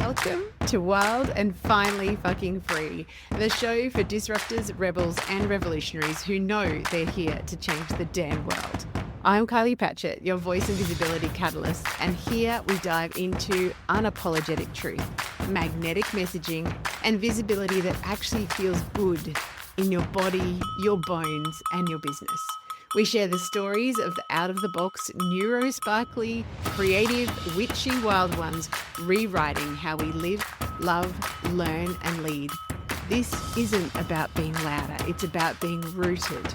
Welcome to Wild and Finally Fucking Free, the show for disruptors, rebels, and revolutionaries who know they're here to change the damn world. I'm Kylie Patchett, your voice and visibility catalyst, and here we dive into unapologetic truth, magnetic messaging, and visibility that actually feels good in your body, your bones, and your business. We share the stories of the out-of-the-box, neuro-sparkly, creative, witchy wild ones rewriting how we live, love, learn, and lead. This isn't about being louder. It's about being rooted,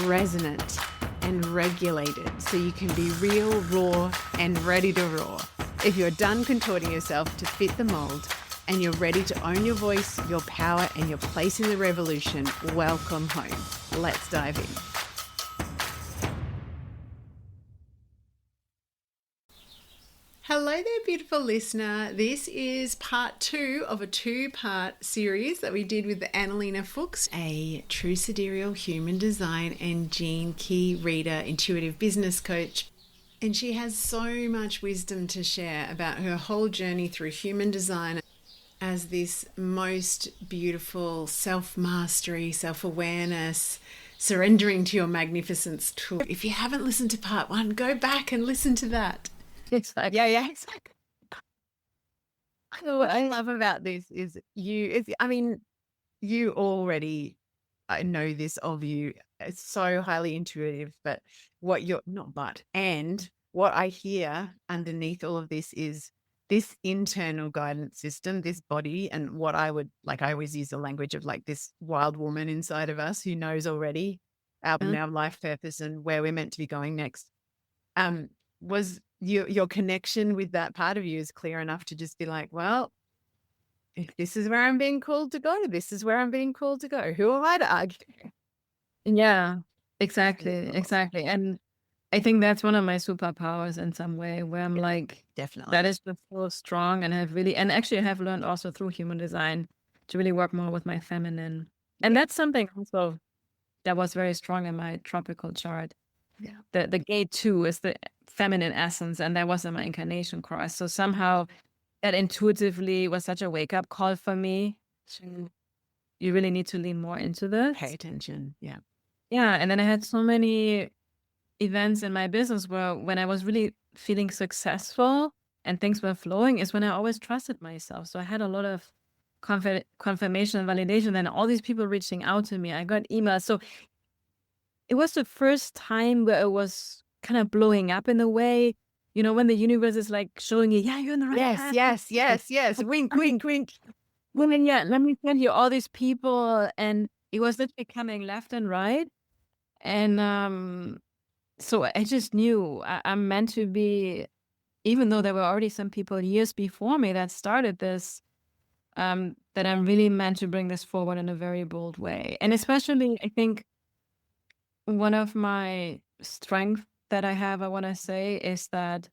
resonant, and regulated so you can be real, raw, and ready to roar. If you're done contorting yourself to fit the mold and you're ready to own your voice, your power, and your place in the revolution, welcome home. Let's dive in. Hello there, beautiful listener. This is part 2 of a 2-part series that we did with the Analena Fuchs, a true sidereal human design and gene key reader, intuitive business coach. And she has so much wisdom to share about her whole journey through human design as this most beautiful self-mastery, self-awareness, surrendering to your magnificence tool. If you haven't listened to part 1, go back and listen to that. Exactly. Yeah, exactly. What I love about this is you already, I know this of you. It's so highly intuitive, but what I hear underneath all of this is this internal guidance system, this body, and what I always use the language of like this wild woman inside of us who knows already our life purpose and where we're meant to be going next. Was your connection with that part of you is clear enough to just be like, well, if this is where I'm being called to go, this is where I'm being called to go. Who am I to argue? Yeah, exactly. And I think that's one of my superpowers in some way, where I'm like, Definitely. that is just so strong, and actually have learned also through human design to really work more with my feminine. And that's something also that was very strong in my tropical chart. Yeah. The gate 2 is the feminine essence, and that was in my incarnation cross. So somehow that intuitively was such a wake-up call for me. You really need to lean more into this. Pay attention. Yeah. Yeah. And then I had so many events in my business where when I was really feeling successful and things were flowing is when I always trusted myself. So I had a lot of confirmation and validation, and all these people reaching out to me. I got emails. So it was the first time where it was kind of blowing up in a way, when the universe is like showing you, yeah, you're in the right path. Yes. Wink, wink, wink. Women, yeah, let me tell you, all these people, and it was literally coming left and right. And so I just knew I'm meant to be, even though there were already some people years before me that started this, that I'm really meant to bring this forward in a very bold way. And especially, I think one of my strengths that I have, I want to say, is that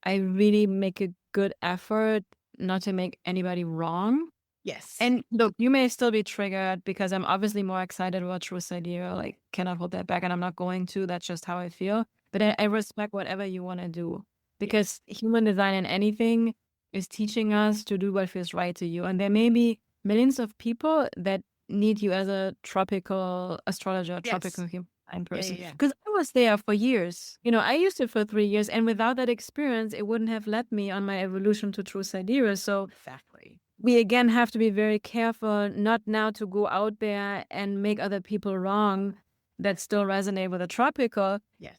I really make a good effort not to make anybody wrong. Yes. And look, you may still be triggered because I'm obviously more excited about True Sidereal. Like, cannot hold that back, and I'm not going to. That's just how I feel. But I respect whatever you want to do, because human design in anything is teaching us to do what feels right to you. And there may be millions of people that need you as a tropical astrologer, tropical human design person. Because I was there for years. I used it for 3 years, and without that experience, it wouldn't have led me on my evolution to True Sidereal. So exactly. We again have to be very careful not now to go out there and make other people wrong that still resonate with the tropical. Yes.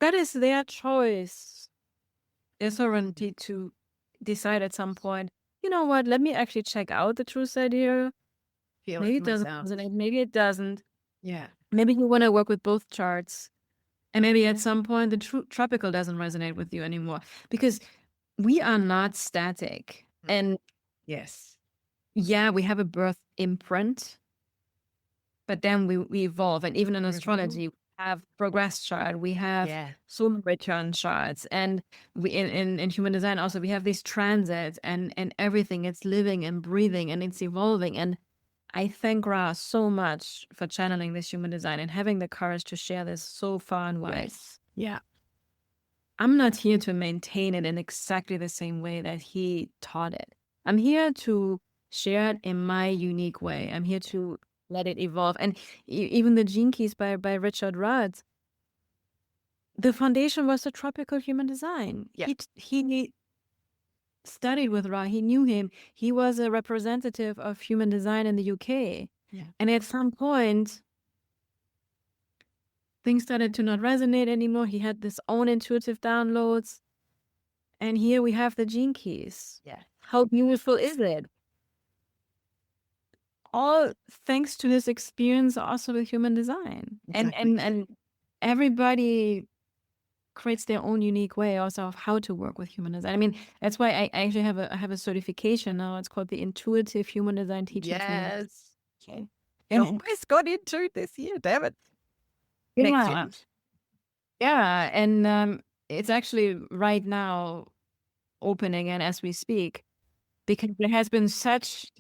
That is their choice. Their sovereignty to decide at some point, you know what, let me actually check out the True Sidereal. Maybe it doesn't resonate, maybe it doesn't. Yeah. Maybe you want to work with both charts. And maybe at some point the tropical doesn't resonate with you anymore. Because we are not static. And yes. Yeah, we have a birth imprint, but then we evolve. And even in astrology, we have progress chart, we have solar return charts, and we in human design also we have these transits and everything. It's living and breathing and it's evolving. And I thank Ra so much for channeling this human design and having the courage to share this so far and wide. Yes. Yeah. I'm not here to maintain it in exactly the same way that he taught it. I'm here to share it in my unique way. I'm here to let it evolve. And even the Gene Keys by Richard Rudd, the foundation was the tropical human design. Yeah. He studied with Ra. He knew him. He was a representative of human design in the UK. Yeah. And at some point, things started to not resonate anymore. He had this own intuitive downloads. And here we have the Gene Keys. Yeah. How beautiful is it? All thanks to his experience also with human design. Exactly. And everybody creates their own unique way also of how to work with human design. I mean, that's why I actually have a certification now. It's called the Intuitive Human Design Teaching. Yes. Okay. And almost got into this year, damn it. Next year. Yeah. And it's actually right now open again as we speak, because there has been such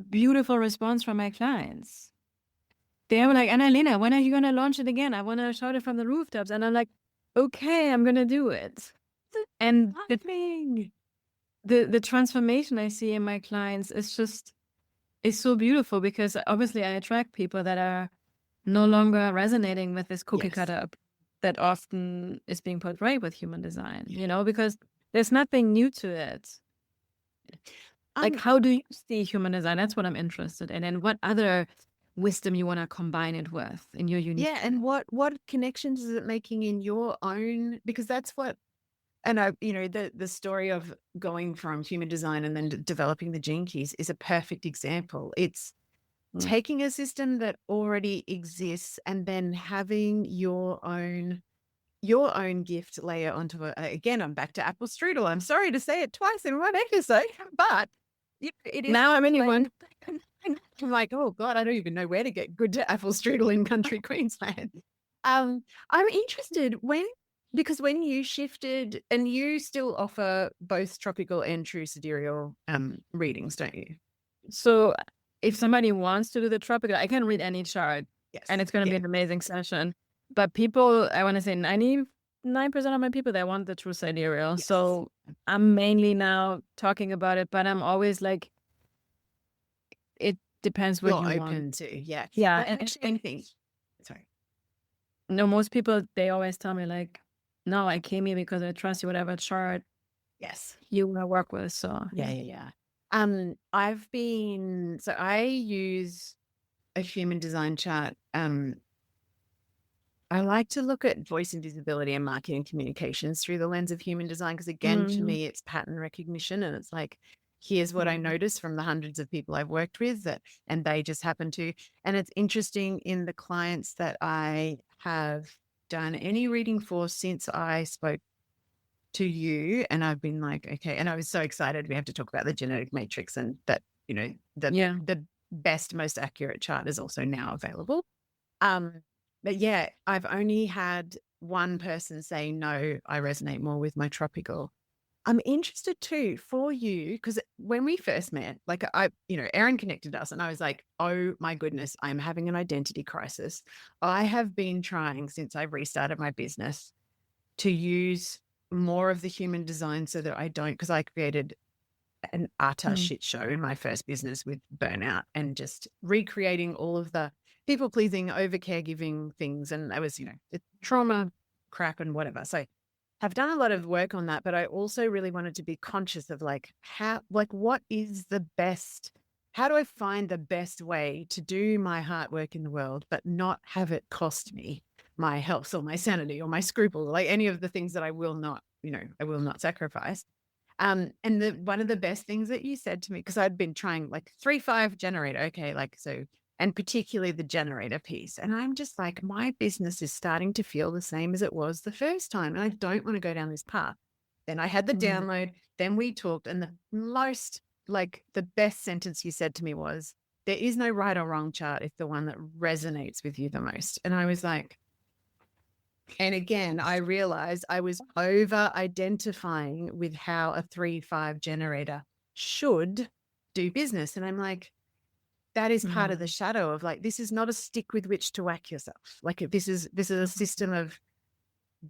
beautiful response from my clients. They were like, Analena, when are you going to launch it again? I want to shout it from the rooftops. And I'm like, okay, I'm going to do it. And the transformation I see in my clients is so beautiful, because obviously I attract people that are no longer resonating with this cookie cutter that often is being portrayed with human design, because there's nothing new to it. Like, how do you see human design? That's what I'm interested in. And what other wisdom you want to combine it with in your unique. Yeah. And what connections is it making in your own, because that's what, and the story of going from human design and then developing the Gene Keys is a perfect example. It's taking a system that already exists and then having your own gift layer onto it. Again, I'm back to apple strudel. I'm sorry to say it twice in one episode, but it is. Now I'm in one. I'm like, oh God, I don't even know where to get good apple strudel in country Queensland. I'm interested because when you shifted, and you still offer both tropical and true sidereal readings, don't you? So if somebody wants to do the tropical, I can read any chart. Yes. And it's going to be an amazing session. But people, I want to say 99% of my people, they want the true sidereal. Yes. So I'm mainly now talking about it, but I'm always like, it depends what You're you open want. to. Yeah. Yeah. Well, And actually, anything. Sorry. No, most people, they always tell me like, no, I came here because I trust you, whatever chart Yes. you want to work with. So Yeah. I use a human design chart. I like to look at voice and visibility and marketing communications through the lens of human design, because again, to me, it's pattern recognition, and it's like, here's what I noticed from the hundreds of people I've worked with and they just happen to. And it's interesting, in the clients that I have done any reading for since I spoke to you, and I've been like, okay, and I was so excited. We have to talk about the genetic matrix, and that, the best, most accurate chart is also now available. But yeah, I've only had one person say, no, I resonate more with my tropical. I'm interested too for you, because when we first met, like Erin connected us, and I was like, oh my goodness, I'm having an identity crisis. I have been trying since I've restarted my business to use more of the human design so that I don't, because I created an utter shit show in my first business with burnout and just recreating all of the people pleasing, over caregiving things. And I was, trauma crap and whatever. So I've done a lot of work on that, but I also really wanted to be conscious of what is the best, how do I find the best way to do my heart work in the world, but not have it cost me my health or my sanity or my scruple, like any of the things that I will not sacrifice. And one of the best things that you said to me, because I'd been trying like 3-5 generator. Okay. And particularly the generator piece. And I'm just like, my business is starting to feel the same as it was the first time. And I don't want to go down this path. Then I had the download, then we talked, and the best sentence you said to me was, there is no right or wrong chart. It's the one that resonates with you the most. And I was like, and again, I realized I was over identifying with how a 3-5 generator should do business. And I'm like, that is part of the shadow of like, this is not a stick with which to whack yourself. Like, this is a system of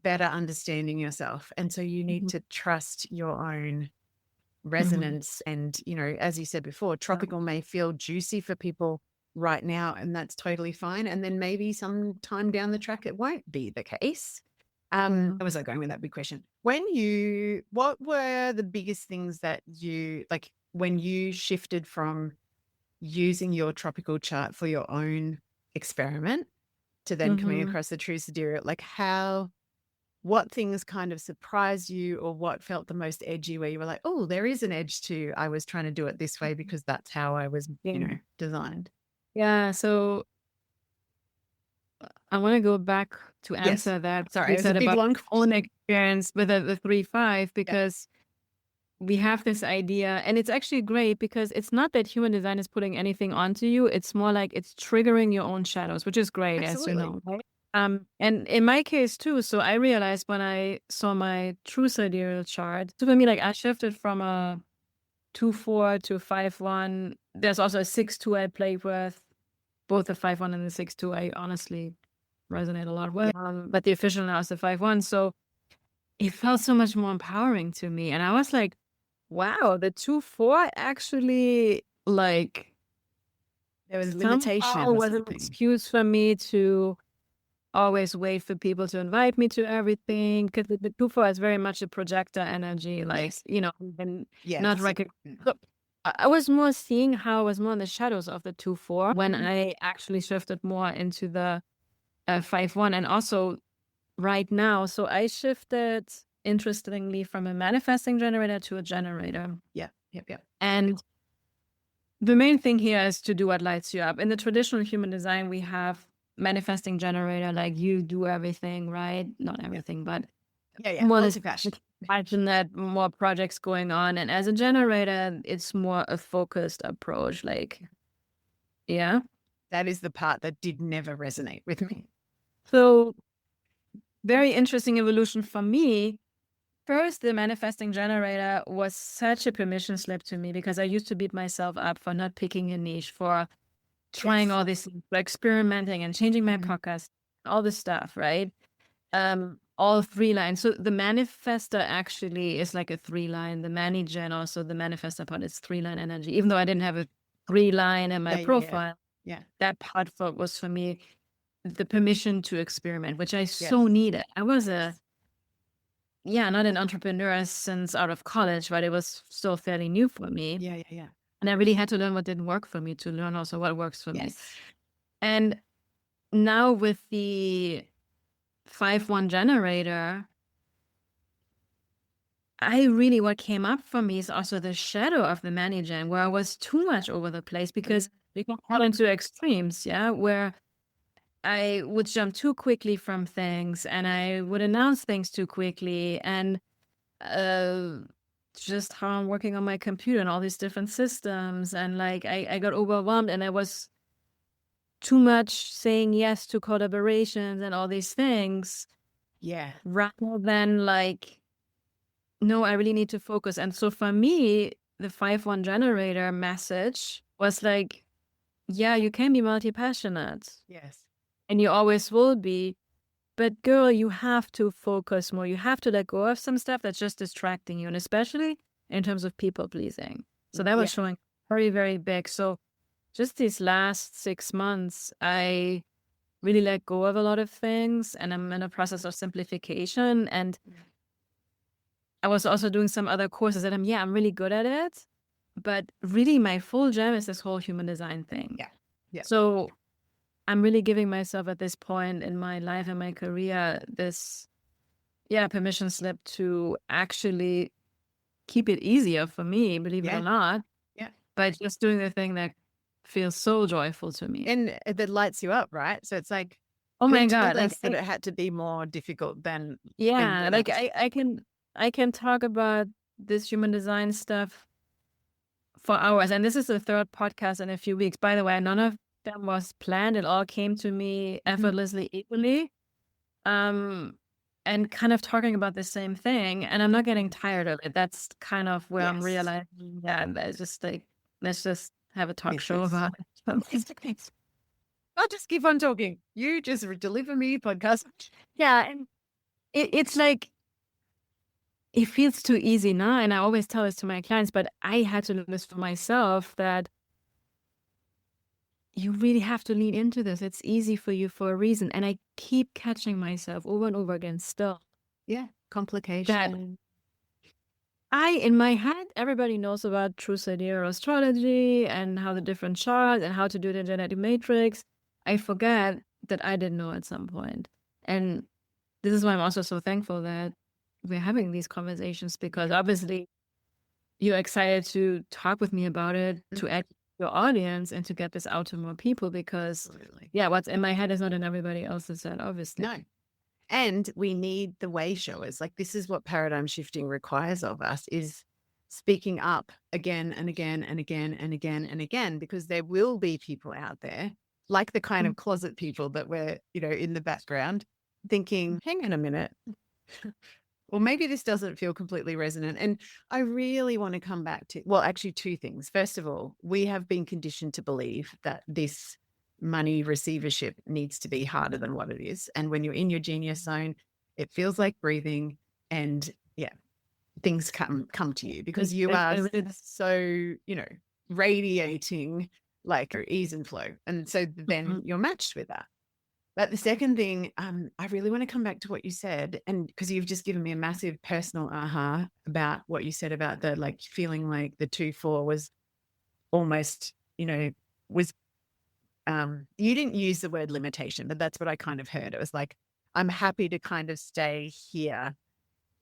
better understanding yourself. And so you need to trust your own resonance. And, you know, as you said before, tropical may feel juicy for people right now, and that's totally fine. And then maybe sometime down the track, it won't be the case. Where was I going with that big question? What were the biggest things that you, like when you shifted from using your tropical chart for your own experiment to then coming across the True Sidereal, like what things kind of surprised you, or what felt the most edgy where you were like, oh, there is an edge to, I was trying to do it this way because that's how I was, you know, designed. Yeah. So I want to go back to answer that. Sorry, You said a big about long own experience with the 3-5, because we have this idea, and it's actually great because it's not that human design is putting anything onto you. It's more like it's triggering your own shadows, which is great, Absolutely. as you know. Right? And in my case too, so I realized when I saw my True Sidereal chart, so for me, like I shifted from a 2-4 to 5-1. There's also a 6-2 I played with. Both the 5-1 and the 6-2 I honestly resonate a lot with. But the official now is the 5-1. So it felt so much more empowering to me. And I was like, wow, the 2-4 actually, like, there was limitation. Was an excuse for me to always wait for people to invite me to everything, because the 2-4 is very much a projector energy, like, you know, and not recognized. So I was more seeing how I was more in the shadows of the 2-4 when I actually shifted more into the 5-1. And also right now, so I shifted, interestingly, from a manifesting generator to a generator. Yep. And the main thing here is to do what lights you up. In the traditional human design, we have manifesting generator, like you do everything, right? Not everything, but more passionate, more projects going on. And as a generator, it's more a focused approach. Like, that is the part that did never resonate with me. So very interesting evolution for me. First, the manifesting generator was such a permission slip to me, because I used to beat myself up for not picking a niche, for trying all this, for experimenting and changing my podcast, all this stuff, right? All 3 lines. So the manifester actually is like a 3-line. The mani-gen, also the manifester part, is 3-line energy. Even though I didn't have a 3-line in my profile, that part was for me the permission to experiment, which I so needed. I was not an entrepreneur since out of college, but it was still fairly new for me. Yeah. And I really had to learn what didn't work for me to learn also what works for me. And now with the 5-1 generator, what came up for me is also the shadow of the mani-gen, where I was too much over the place, because we can fall into extremes, where I would jump too quickly from things, and I would announce things too quickly, and just how I'm working on my computer and all these different systems, and like I got overwhelmed, and I was too much saying yes to collaborations and all these things, rather than like, no, I really need to focus. And so for me, the 5-1 generator message was like, you can be multi-passionate. And you always will be. But girl, you have to focus more. You have to let go of some stuff that's just distracting you. And especially in terms of people pleasing. So that was showing very, very big. So just these last 6 months, I really let go of a lot of things. And I'm in a process of simplification. And I was also doing some other courses that I'm really good at it. But really my full gem is this whole human design thing. So I'm really giving myself at this point in my life and my career this, permission slip to actually keep it easier for me, believe it or not. But just doing the thing that feels so joyful to me. And that lights you up, right? So it's like, oh my God, like that it had to be more difficult than. Like I can talk about this human design stuff for hours. And this is the 3rd podcast in a few weeks. By the way, none of them was planned. It all came to me effortlessly, equally, and kind of talking about the same thing. And I'm not getting tired of it. That's kind of where I'm realizing that's just like, let's just have a talk show about it. I'll just keep on talking. You just deliver me podcast. And it's like, it feels too easy now. And I always tell this to my clients, but I had to learn this for myself, that you really have to lean into this. It's easy for you for a reason. And I keep catching myself over and over again still. Yeah. That Complication. in my head, everybody knows about True Sidereal Astrology and how the different charts and how to do the genetic matrix. I forget that I didn't know at some point. And this is why I'm also so thankful that we're having these conversations, because obviously you're excited to talk with me about it, to add your audience and to get this out to more people, because Absolutely. yeah, what's in my head is not in everybody else's head, obviously. No. And we need the way showers. Like, this is what paradigm shifting requires of us, is speaking up again and again and again and again and again, because there will be people out there, like the kind of closet people that we're, in the background, thinking, hang on a minute. Well, maybe this doesn't feel completely resonant. And I really want to come back to, well, actually two things. First of all, we have been conditioned to believe that this money receivership needs to be harder than what it is. And when you're in your genius zone, it feels like breathing, and things come to you, because you are so, radiating like ease and flow. And so then you're matched with that. But the second thing, I really want to come back to what you said, and because you've just given me a massive personal aha about what you said about the, like, feeling like the 2-4 was almost, was, you didn't use the word limitation, but that's what I kind of heard. It was like, I'm happy to kind of stay here.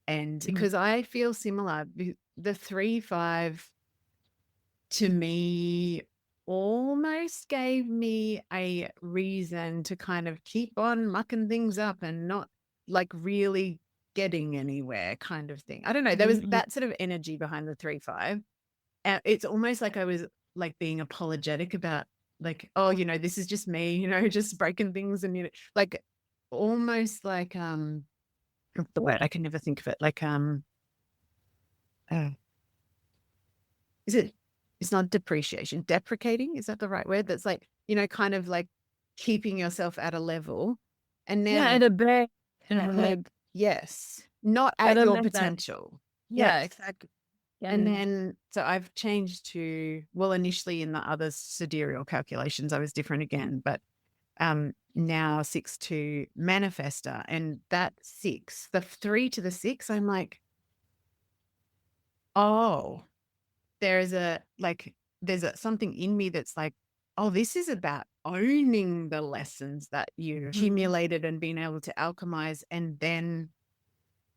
And because I feel similar, the 3-5 to me almost gave me a reason to kind of keep on mucking things up and not like really getting anywhere, kind of thing. I don't know. There was that sort of energy behind the 3-5. It's almost like I was like being apologetic about, like, oh, this is just me, just breaking things, and like almost like the word, I can never think of it, like is it, it's not depreciation, deprecating, is that the right word? That's like, kind of like keeping yourself at a level, and then at a bay. yes, not at your potential. Yeah, exactly. And then, so I've changed to, well, initially in the other sidereal calculations, I was different again, but now 6 to manifester, and that 6, the 3 to the 6, I'm like, oh, there's something in me that's like, oh, this is about owning the lessons that you accumulated and being able to alchemize, and then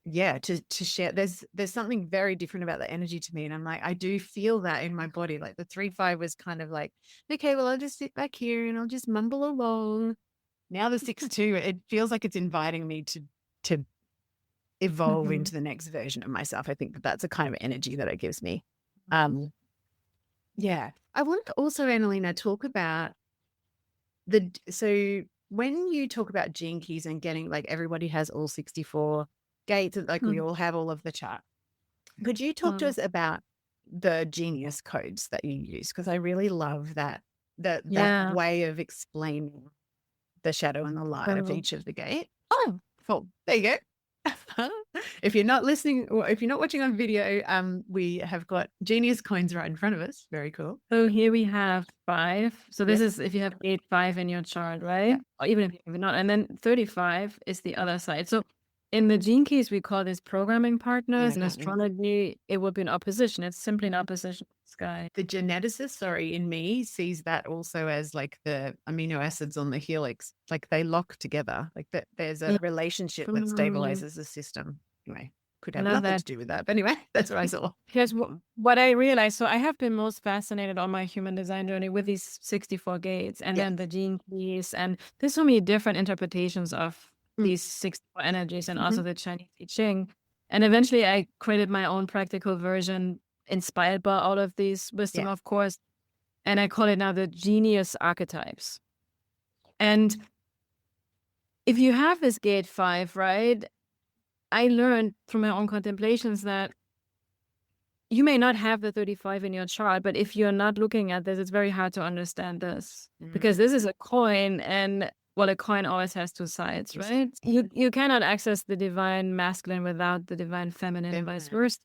to share. There's something very different about the energy to me, and I'm like, I do feel that in my body. Like the 3-5 was kind of like, okay, well, I'll just sit back here and I'll just mumble along. Now the 6-2, it feels like it's inviting me to evolve into the next version of myself. I think that's a kind of energy that it gives me. Yeah. I want to also, Analena, talk about so when you talk about gene keys and getting, like, everybody has all 64 gates, like we all have all of the chart. Could you talk to us about the genius codes that you use? Because I really love that way of explaining the shadow and the light of each of the gate. Oh, cool. There you go. If you're not listening, or if you're not watching on video, we have got genius coins right in front of us. Very cool. So here we have 5. So this is if you have gate 5 in your chart, right? Or even if you're not. And then 35 is the other side. So in the gene keys, we call this programming partners. In astrology, it would be an opposition. It's simply an opposition sky. The geneticist, in me, sees that also as like the amino acids on the helix, like they lock together, like that there's a relationship that stabilizes the system. Anyway, could have nothing to do with that. But anyway, that's what I saw. Here's what I realized. So I have been most fascinated on my human design journey with these 64 gates, and then the gene keys. And there's so many different interpretations of these 64 energies, and also the Chinese I Ching. And eventually I created my own practical version inspired by all of these wisdom, of course. And I call it now the genius archetypes. And if you have this gate 5, right, I learned through my own contemplations that you may not have the 35 in your chart, but if you're not looking at this, it's very hard to understand this, because this is a coin, and well, a coin always has two sides, Yes. right? You cannot access the divine masculine without the divine feminine and vice versa,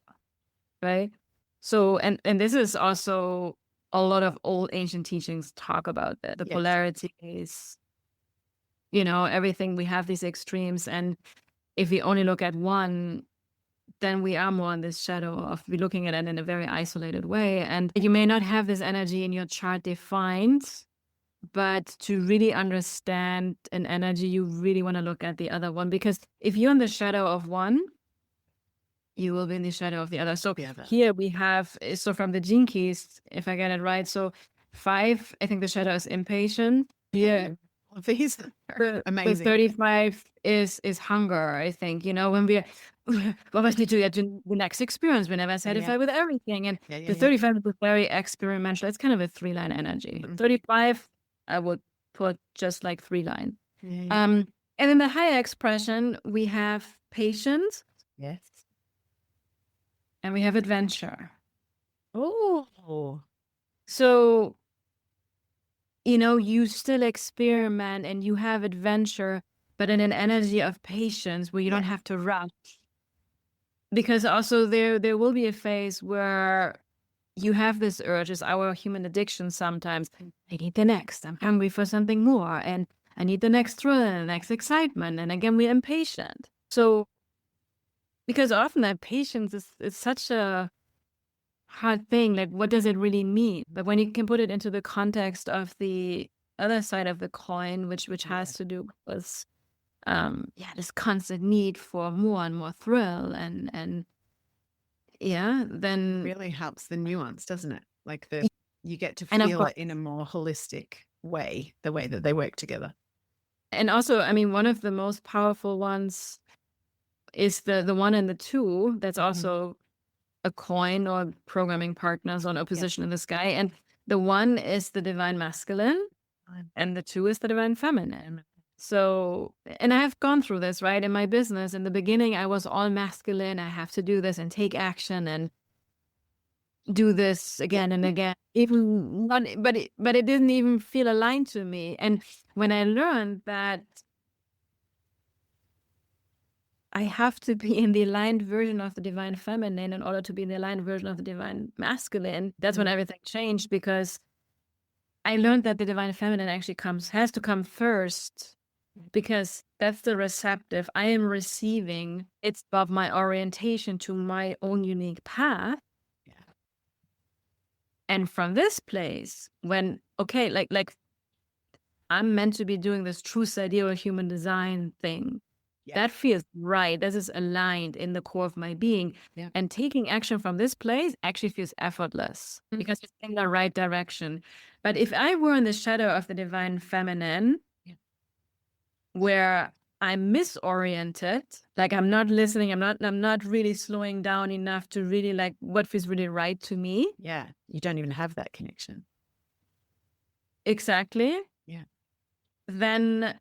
right? So, and this is also a lot of old ancient teachings talk about that, the Yes. polarities, you know, everything. We have these extremes, and if we only look at one, then we are more in this shadow of we're looking at it in a very isolated way. And you may not have this energy in your chart defined, but to really understand an energy, you really want to look at the other one, because if you're in the shadow of one, you will be in the shadow of the other. So here we have, so from the gene keys, if I get it right, so 5, I think the shadow is impatient. Yeah. These are amazing. The 35 is hunger, I think. You know, when we obviously to get to the next experience, we're never satisfied with everything. And the 35 is very experimental. It's kind of a 3-line energy. 35, I would put just like 3-line. And in the higher expression, we have patience. Yes. And we have adventure. Oh. So, you know, you still experiment and you have adventure, but in an energy of patience where you don't have to rush. Because also there will be a phase where you have this urge, it's our human addiction sometimes. I need the next. I'm hungry for something more. And I need the next thrill and the next excitement. And again, we're impatient. So, because often that patience is such a hard thing. Like, what does it really mean? But when you can put it into the context of the other side of the coin, which has to do with this constant need for more and more thrill and then really helps the nuance, doesn't it? Like you get to feel it in a more holistic way, the way that they work together. And also, I mean, one of the most powerful ones is the 1 and the 2. That's also a coin or programming partners on opposition in the sky. And the 1 is the divine masculine and the 2 is the divine feminine. So, and I have gone through this, right? In my business, in the beginning, I was all masculine. I have to do this and take action and do this again and again. Even not, but it didn't even feel aligned to me. And when I learned that I have to be in the aligned version of the divine feminine in order to be in the aligned version of the divine masculine, that's when everything changed, because I learned that the divine feminine actually has to come first, because that's the receptive. I am receiving. It's above my orientation to my own unique path. Yeah. And from this place, when, okay, like I'm meant to be doing this true sidereal human design thing. That feels right. This is aligned in the core of my being. Yeah. And taking action from this place actually feels effortless because it's in the right direction. But if I were in the shadow of the divine feminine, where I'm misoriented, like I'm not listening, I'm not really slowing down enough to really like what feels really right to me. Yeah. You don't even have that connection. Exactly. Yeah. Then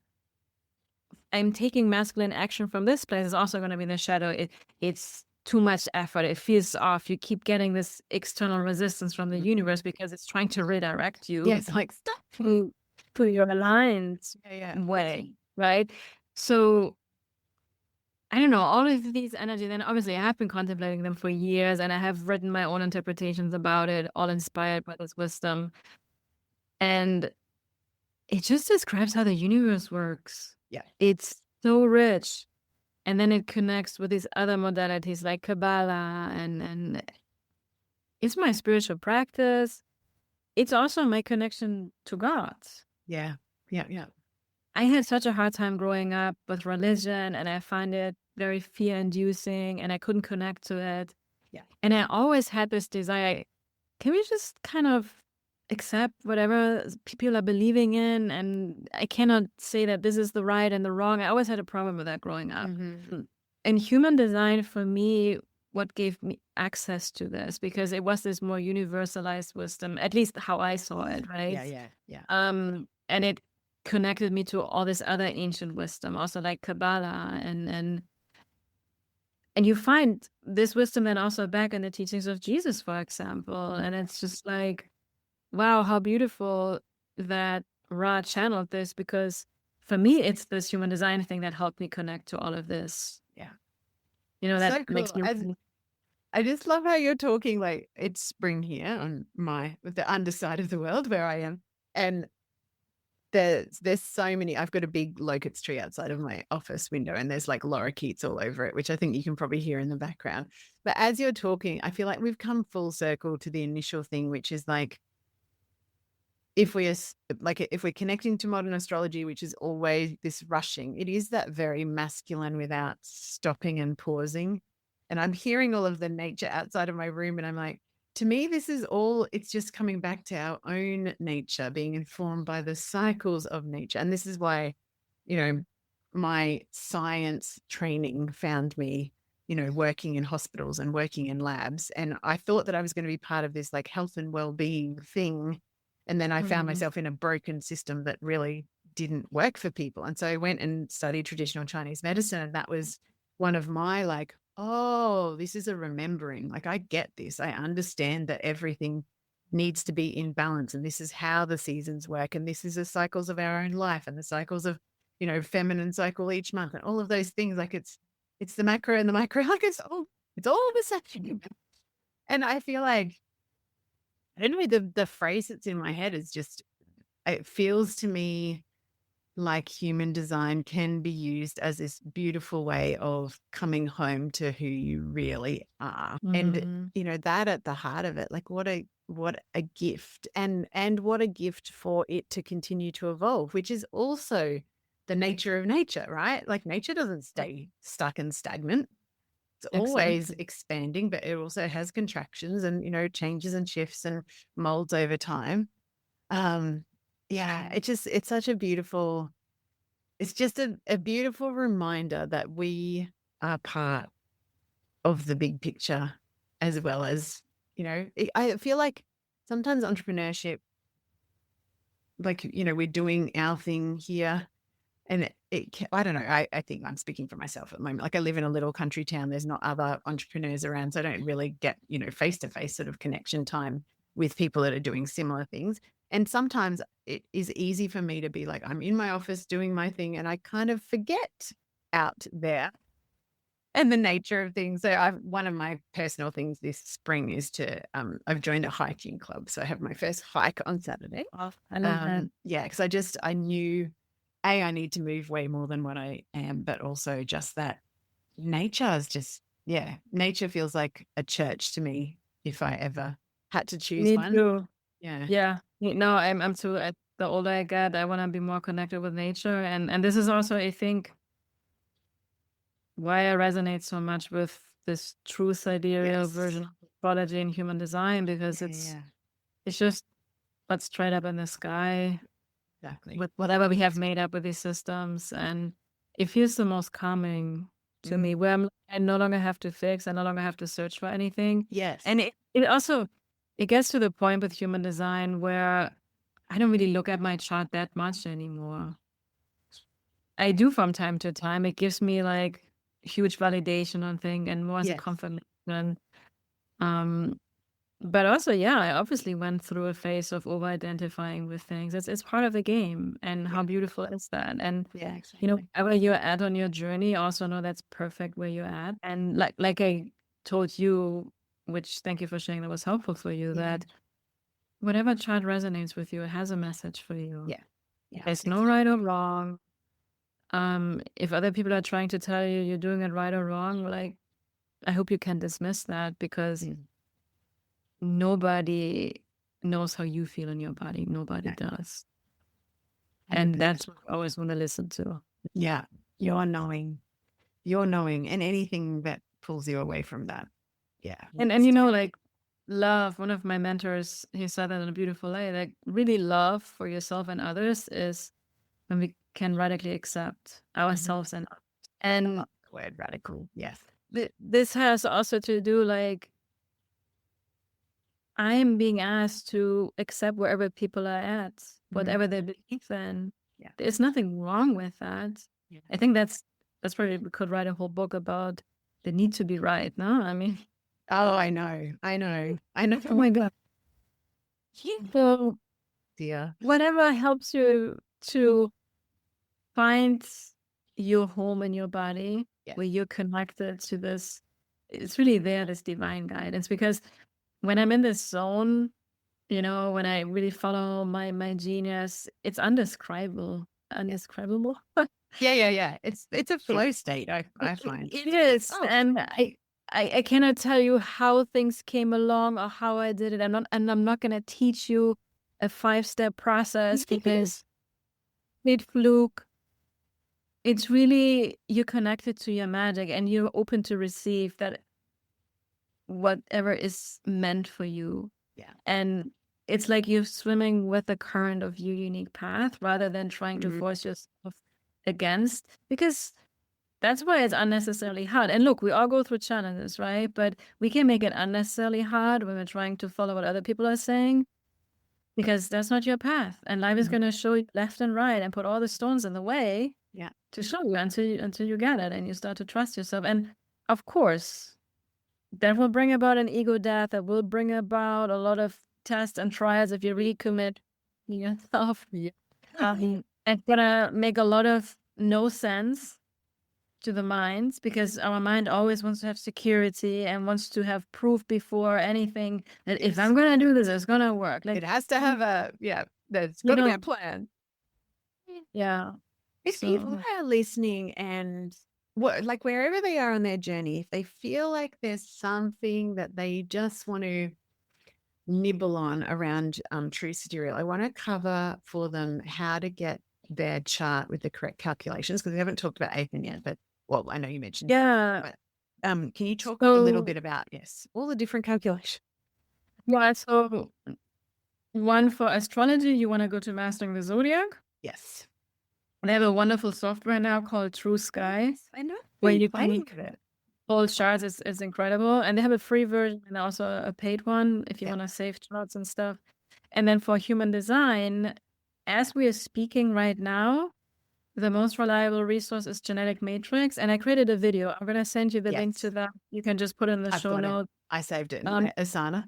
I'm taking masculine action from this place is also going to be in the shadow. It's too much effort. It feels off. You keep getting this external resistance from the universe because it's trying to redirect you. Yeah, it's like stop to your aligned way, right? So I don't know, all of these energies, and obviously I have been contemplating them for years, and I have written my own interpretations about it, all inspired by this wisdom. And it just describes how the universe works. Yeah. It's so rich. And then it connects with these other modalities like Kabbalah, and it's my spiritual practice. It's also my connection to God. Yeah. Yeah. Yeah. I had such a hard time growing up with religion, and I find it very fear-inducing, and I couldn't connect to it. Yeah. And I always had this desire, can we just kind of accept whatever people are believing in? And I cannot say that this is the right and the wrong. I always had a problem with that growing up. And human design, for me, what gave me access to this, because it was this more universalized wisdom, at least how I saw it, right? Yeah. And it connected me to all this other ancient wisdom, also like Kabbalah, and you find this wisdom then also back in the teachings of Jesus, for example. And it's just like, wow, how beautiful that Ra channeled this, because for me, it's this human design thing that helped me connect to all of this. Yeah. That So makes cool. me. I just love how you're talking like it's spring here on the underside of the world where I am. And there's so many. I've got a big locust tree outside of my office window, and there's like lorikeets all over it, which I think you can probably hear in the background. But as you're talking, I feel like we've come full circle to the initial thing, which is like if we're connecting to modern astrology, which is always this rushing, it is that very masculine without stopping and pausing. And I'm hearing all of the nature outside of my room, and I'm like, to me, this is all, it's just coming back to our own nature, being informed by the cycles of nature. And this is why, my science training found me, working in hospitals and working in labs. And I thought that I was going to be part of this like health and well-being thing. And then I found myself in a broken system that really didn't work for people. And so I went and studied traditional Chinese medicine. And that was one of my like, oh, this is a remembering. Like, I get this. I understand that everything needs to be in balance. And this is how the seasons work. And this is the cycles of our own life and the cycles of, feminine cycle each month and all of those things. Like it's the macro and the micro. Like it's all the same. And I feel like, I don't know, the phrase that's in my head is just, it feels to me like human design can be used as this beautiful way of coming home to who you really are. And, that at the heart of it, like what a gift and what a gift for it to continue to evolve, which is also the nature of nature, right? Like nature doesn't stay stuck and stagnant. It's always expanding, but it also has contractions and, changes and shifts and molds over time. It's such a beautiful, it's just a beautiful reminder that we are part of the big picture as well as, I feel like sometimes entrepreneurship, like, we're doing our thing here. And I don't know, I think I'm speaking for myself at the moment. Like I live in a little country town. There's not other entrepreneurs around. So I don't really get, face-to-face sort of connection time with people that are doing similar things. And sometimes it is easy for me to be like, I'm in my office doing my thing and I kind of forget out there and the nature of things. So one of my personal things this spring is I've joined a hiking club. So I have my first hike on Saturday. Oh, I love that. Yeah, because I knew I need to move way more than what I am, but also just that nature is just, nature feels like a church to me if I ever had to choose one. Me too. Yeah. Yeah. No, I'm too. The older I get, I want to be more connected with nature, and this is also, I think, why I resonate so much with this true sidereal version of astrology and human design, because it's just what's straight up in the sky. Exactly. With whatever we have made up with these systems, and it feels the most calming to me, where I no longer have to fix, I no longer have to search for anything. Yes. And it also gets to the point with human design where I don't really look at my chart that much anymore. I do from time to time. It gives me like huge validation on thing and more as a confirmation. But also, I obviously went through a phase of over-identifying with things. It's part of the game, and how beautiful is that? And wherever you're at on your journey, also know that's perfect where you're at. And like I told you, which thank you for sharing, that was helpful for you, that whatever chart resonates with you, it has a message for you. Yeah. There's no right or wrong. If other people are trying to tell you you're doing it right or wrong, like, I hope you can dismiss that, because nobody knows how you feel in your body. Nobody does. And that's what I always want to listen to. Yeah. You're knowing, and anything that pulls you away from that. Yeah. And like love, one of my mentors, he said that in a beautiful way, like really love for yourself and others is when we can radically accept ourselves and the word radical. Yes. This has also to do, like, I am being asked to accept wherever people are at, whatever they believe in. Yeah. There's nothing wrong with that. Yeah. I think that's probably, we could write a whole book about the need to be right. No, I mean. Oh, I know. Oh my God. So, dear, whatever helps you to find your home in your body Yeah. where you're connected to this, it's really there, this divine guidance. Because when I'm in this zone, when I really follow my genius, it's undescribable. Yeah. It's a It, flow state, I find. it is, Oh, and I cannot tell you how things came along or how I did it. I'm not gonna teach you a 5-step process because it fluke. It's really, you're connected to your magic and you're open to receive that whatever is meant for you. yeah. And it's like you're swimming with the current of your unique path rather than trying to force yourself against, because that's why it's unnecessarily hard. And look, we all go through challenges, right? But we can make it unnecessarily hard when we're trying to follow what other people are saying, because that's not your path. And life is going to show you left and right and put all the stones in the way Yeah. to show you until you get it and you start to trust yourself. And of course, that will bring about an ego death. That will bring about a lot of tests and trials if you really commit yourself. Yeah. It's gonna make a lot of no sense to the minds, because our mind always wants to have security and wants to have proof before anything that if I'm gonna do this, it's gonna work. Like, It has to have there's You got to be know- a plan. yeah. If So- people are listening and like wherever they are on their journey, if they feel like there's something that they just want to nibble on around True Sidereal, I want to cover for them how to get their chart with the correct calculations, because we haven't talked about Athen yet, but well, I know you mentioned. Yeah. But can you talk a little So- bit about all the different calculations? Yeah. So one, for astrology, you want to go to Mastering the Zodiac. Yes. They have a wonderful software now called True Sky, I know. where you playing can with it. pull charts. Is incredible. And they have a free version and also a paid one if you Yeah. want to save charts and stuff. And then for human design, as we are speaking right now, the most reliable resource is Genetic Matrix. And I created a video. I'm going to send you the link to Yes. that. You can just put it in the I've show got it. notes. I saved it. Asana. Asana.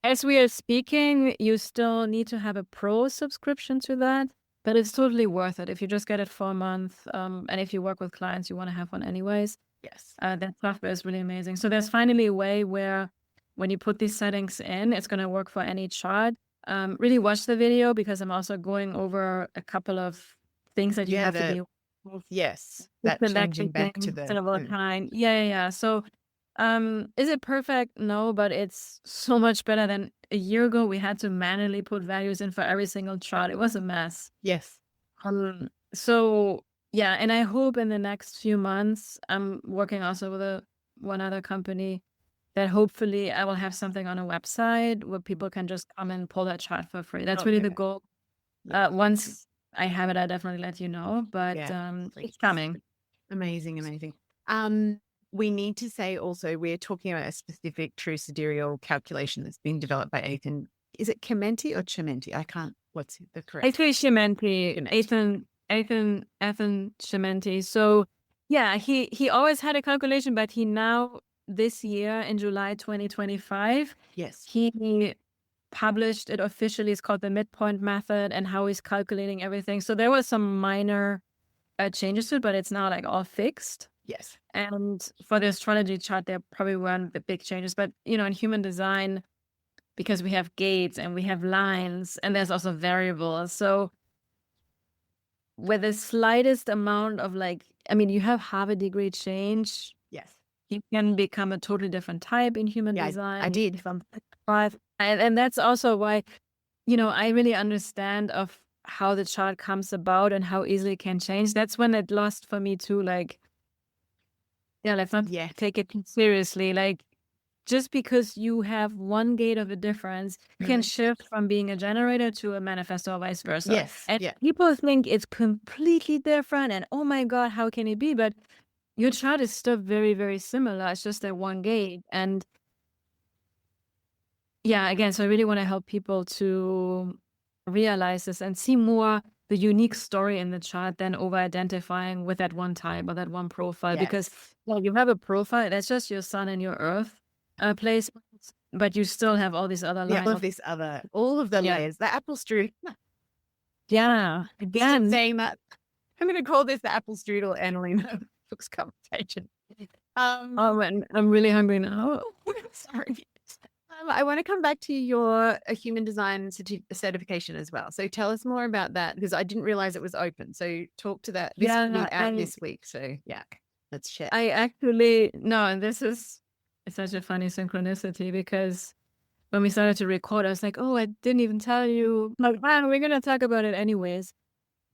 As we are speaking, you still need to have a pro subscription to that, but it's totally worth it if you just get it for a month. And if you work with clients, you want to have one anyways. Yes. That software is really amazing. So there's finally a way where when you put these settings in, it's going to work for any chart. Really watch the video, because I'm also going over a couple of things that you have to be. Yes. That changing back to the kind. Yeah. So, is it perfect? No, but it's so much better than a year ago. We had to manually put values in for every single chart. It was a mess. Yes. So yeah, and I hope in the next few months, I'm working also with one other company, that hopefully I will have something on a website where people can just come and pull that chart for free. That's really the goal. Once I have it, I'll definitely let you know, but it's coming. Amazing. We need to say also, we're talking about a specific True Sidereal calculation that's been developed by Athen. Is it Chimenti or Chimenti? I can't. What's the correct? Actually, Chimenti. Athen Chimenti. So yeah, he always had a calculation, but he now, this year in July 2025, yes, he published it officially. It's called the midpoint method, and how he's calculating everything. So there was some minor changes to it, but it's now like all fixed. Yes. And for the astrology chart, there probably weren't the big changes. But, in human design, because we have gates and we have lines and there's also variables. So with the slightest amount of you have half a degree change. Yes. You can become a totally different type in human design. I did. From 5. And that's also why, I really understand of how the chart comes about and how easily it can change. That's when it lost for me too. Let's not take it seriously. Just because you have one gate of a difference, you can shift from being a generator to a manifestor or vice versa. Yes. And people think it's completely different and oh my God, how can it be? But your chart is still very, very similar. It's just that one gate. And yeah, again, so I really want to help people to realize this and see more the unique story in the chart than over identifying with that one type or that one profile. Because you have a profile, that's just your sun and your earth placements, but you still have all these other lines. All of the layers, the apple strew. Yeah. Again, saying that. I'm going to call this the Apple Strudel Analena Fuchs conversation. Oh, and I'm really hungry now. Sorry. I want to come back to your human design certification as well. So tell us more about that, because I didn't realize it was open. So talk to that. This will be out this week. So yeah, let's share. I actually, no, and this is such a funny synchronicity, because when we started to record, I was like, oh, I didn't even tell you. Like, wow, we're going to talk about it anyways.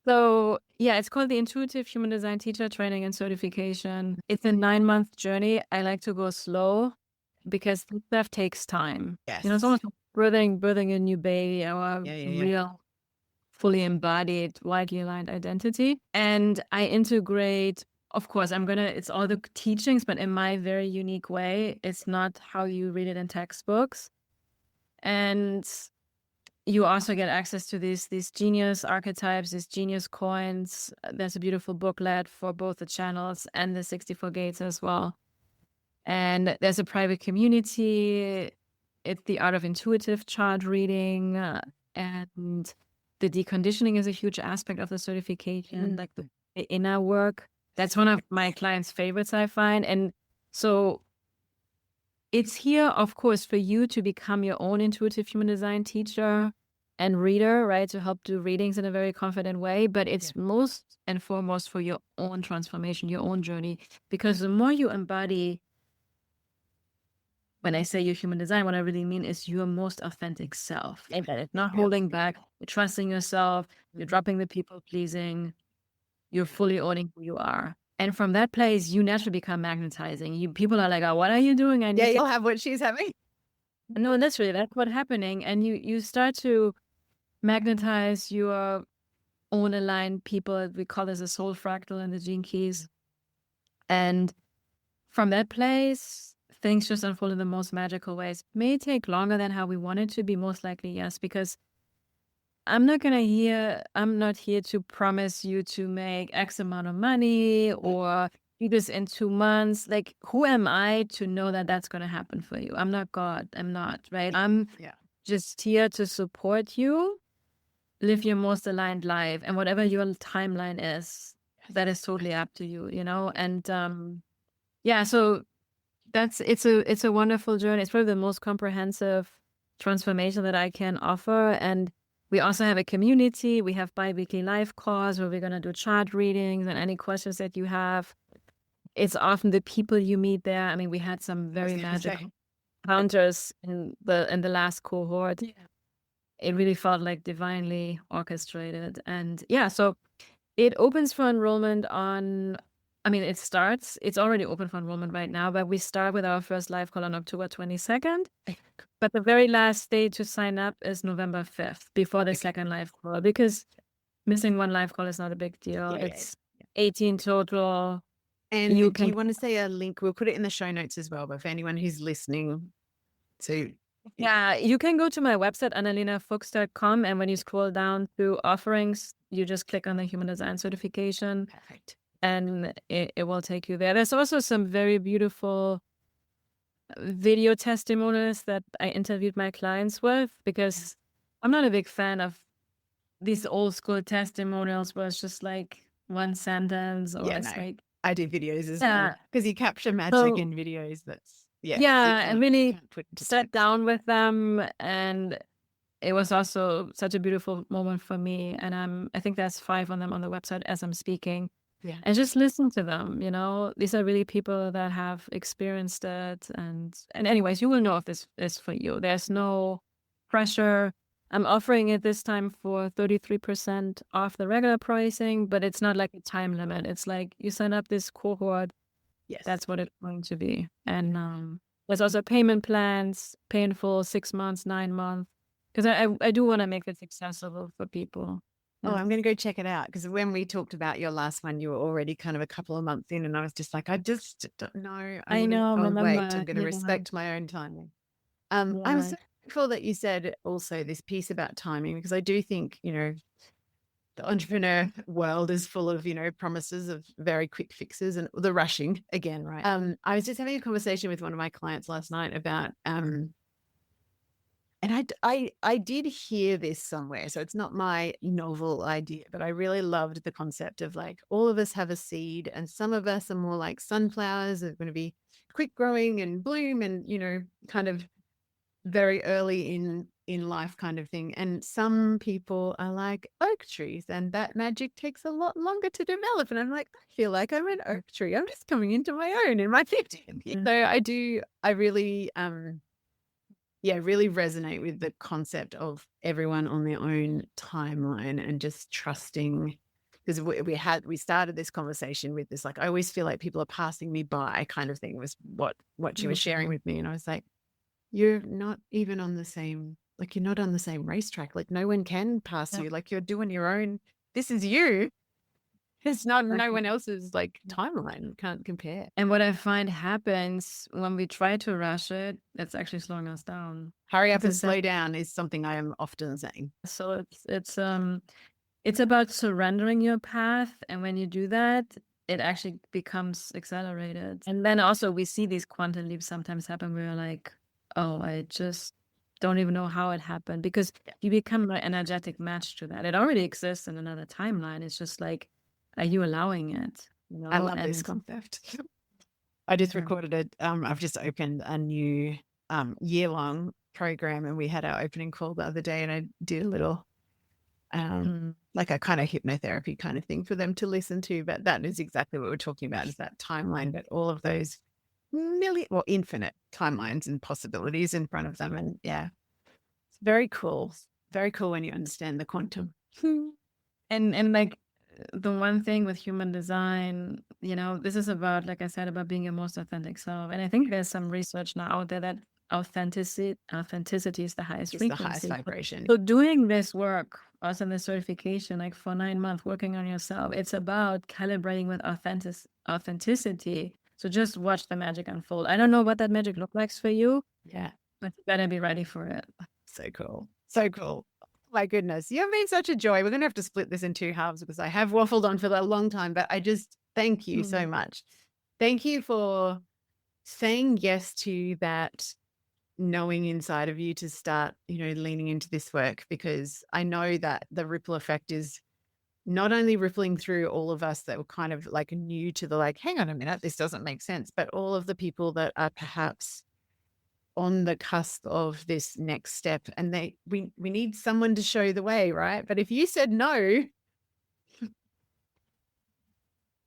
So yeah, it's called the Intuitive Human Design Teacher Training and Certification. It's a 9-month journey. I like to go slow because this stuff takes time. Yes. You know, it's almost like birthing a new baby, or real, fully embodied, widely aligned identity. And I integrate, of course, it's all the teachings, but in my very unique way. It's not how you read it in textbooks. And you also get access to these genius archetypes, these genius coins. There's a beautiful booklet for both the channels and the 64 gates as well. And there's a private community. It's the art of intuitive chart reading, and the deconditioning is a huge aspect of the certification, like the inner work. That's one of my clients' favorites, I find. And so it's here, of course, for you to become your own intuitive human design teacher and reader, right? To help do readings in a very confident way. But it's most and foremost for your own transformation, your own journey. Because the more you embody, when I say your human design, what I really mean is your most authentic self. It's not holding back. You're trusting yourself. You're dropping the people pleasing. You're fully owning who you are. And from that place, you naturally become magnetizing. People are like, oh, what are you doing? You'll have what she's having. No, literally, that's what's happening. And you start to magnetize your own aligned people. We call this a soul fractal in the Gene Keys. And from that place, things just unfold in the most magical ways. May take longer than how we want it to be, most likely, yes, because I'm not here to promise you to make X amount of money or do this in 2 months. Like, who am I to know that that's going to happen for you? I'm not God. I'm not, right? I'm just here to support you, live your most aligned life, and whatever your timeline is, that is totally up to you, you know? And so it's a wonderful journey. It's probably the most comprehensive transformation that I can offer. And we also have a community. We have bi-weekly live calls where we're going to do chart readings and any questions that you have. It's often the people you meet there. I mean, we had some very magical encounters in the last cohort. Yeah. It really felt like divinely orchestrated. And so it opens for enrollment it's already open for enrollment right now, but we start with our first live call on October 22nd. But the very last day to sign up is November 5th, before the second live call, because missing one live call is not a big deal. It's 18 total. And do you want to say a link? We'll put it in the show notes as well, but for anyone who's listening to... Yeah, you can go to my website, analenafuchs.com, and when you scroll down to offerings, you just click on the human design certification. Perfect. And it will take you there. There's also some very beautiful video testimonials that I interviewed my clients with, because I'm not a big fan of these old school testimonials where it's just like one sentence or like... I do videos as well, because you capture magic in videos. I really sat down with them, and it was also such a beautiful moment for me. And I think there's 5 on them on the website as I'm speaking. Yeah. And just listen to them, you know. These are really people that have experienced it. And anyways, you will know if this is for you. There's no pressure. I'm offering it this time for 33% off the regular pricing, but it's not like a time limit. It's like you sign up this cohort. Yes. That's what it's going to be. And there's also payment plans, pay in full, 6 months, 9 months, because I do want to make this accessible for people. Oh, I'm going to go check it out, because when we talked about your last one, you were already kind of a couple of months in, and I was just like, I just don't know. I'm going to respect my own timing. I'm so grateful that you said also this piece about timing, because I do think, you know, the entrepreneur world is full of, you know, promises of very quick fixes and the rushing again, right? I was just having a conversation with one of my clients last night about And I did hear this somewhere, so it's not my novel idea, but I really loved the concept of like all of us have a seed, and some of us are more like sunflowers that are going to be quick growing and bloom, and kind of very early in life kind of thing. And some people are like oak trees, and that magic takes a lot longer to develop. And I'm like, I feel like I'm an oak tree. I'm just coming into my own in my 50s. So I really really resonate with the concept of everyone on their own timeline and just trusting, because we started this conversation with this, like, I always feel like people are passing me by kind of thing was what she was sharing with me. And I was like, you're not even on the same, like, you're not on the same racetrack. Like, no one can pass you. Like, you're doing your own, this is you. It's not no one else's like timeline. Can't compare. And what I find happens when we try to rush it, it's actually slowing us down. Hurry up and Because slow down is something I am often saying. So it's about surrendering your path, and when you do that, it actually becomes accelerated. And then also we see these quantum leaps sometimes happen where you're like, oh, I just don't even know how it happened, because you become an energetic match to that. It already exists in another timeline. It's just like, are you allowing it? I love this concept. I just recorded it. I've just opened a new year-long program, and we had our opening call the other day, and I did a little like a kind of hypnotherapy kind of thing for them to listen to. But that is exactly what we're talking about, is that timeline, but all of those infinite timelines and possibilities in front of them. And yeah, it's very cool. Very cool when you understand the quantum. And like, the one thing with human design, this is about, like I said, about being your most authentic self. And I think there's some research now out there that authenticity is the highest frequency. The highest vibration. So doing this work, also in the certification, like for 9 months, working on yourself, it's about calibrating with authenticity. So just watch the magic unfold. I don't know what that magic looks like for you. Yeah. But you better be ready for it. So cool. So cool. My goodness, you've been such a joy. We're going to have to split this in 2 halves because I have waffled on for a long time, but I just thank you so much. Thank you for saying yes to that knowing inside of you to start, leaning into this work, because I know that the ripple effect is not only rippling through all of us that were kind of like new to the, like, hang on a minute, this doesn't make sense, but all of the people that are perhaps on the cusp of this next step, and we need someone to show the way, right? But if you said no,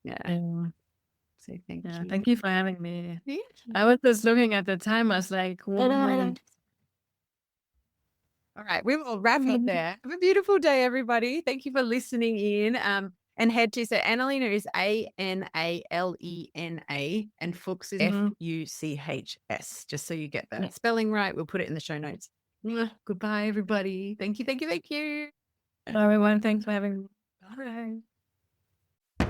so thank you. Thank you for having me. Yeah. I was just looking at the time. I was like, what? All right, we will wrap up there. Have a beautiful day, everybody. Thank you for listening in. And head to, so Analena is ANALENA and Fuchs is FUCHS, just so you get the spelling right. We'll put it in the show notes. Goodbye, everybody. Thank you. Thank you. Thank you. Everyone, thanks for having me. Bye.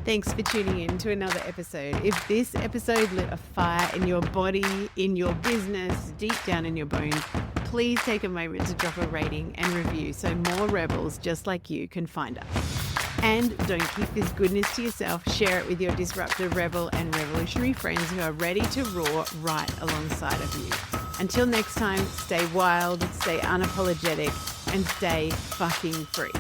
Thanks for tuning in to another episode. If this episode lit a fire in your body, in your business, deep down in your bones, please take a moment to drop a rating and review so more rebels just like you can find us. And don't keep this goodness to yourself. Share it with your disruptive rebel and revolutionary friends who are ready to roar right alongside of you. Until next time, stay wild, stay unapologetic, and stay fucking free.